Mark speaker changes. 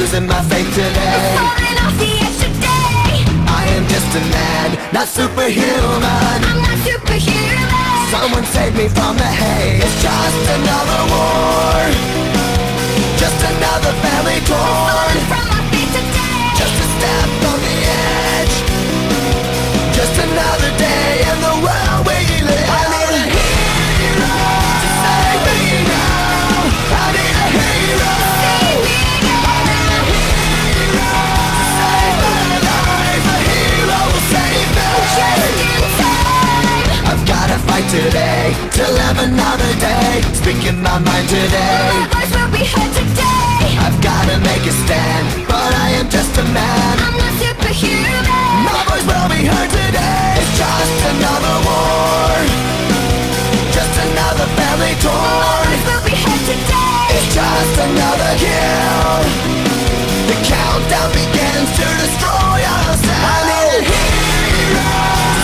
Speaker 1: losing my faith today.
Speaker 2: Falling off the edge today.
Speaker 1: I am just a man, not superhuman.
Speaker 2: I'm not superhuman.
Speaker 1: Someone save me from the hate. It's just another war, just another family torn.
Speaker 2: Falling from my feet today.
Speaker 1: Just a step on the edge, just another day in the world we live. I need a hero to save me now. I need a hero.
Speaker 2: Save me
Speaker 1: I need a hero to save my life. A hero will save me.
Speaker 2: just in time.
Speaker 1: I've gotta fight today to live another day. Speaking my mind today.
Speaker 2: My voice will be heard today.
Speaker 1: I've gotta make a stand, but I am just a man.
Speaker 2: I'm not superhuman.
Speaker 1: My voice will be heard today. It's just another war, just another family
Speaker 2: My
Speaker 1: torn.
Speaker 2: voice will be heard today.
Speaker 1: It's just another kill. The countdown begins to destroy us. I need a hero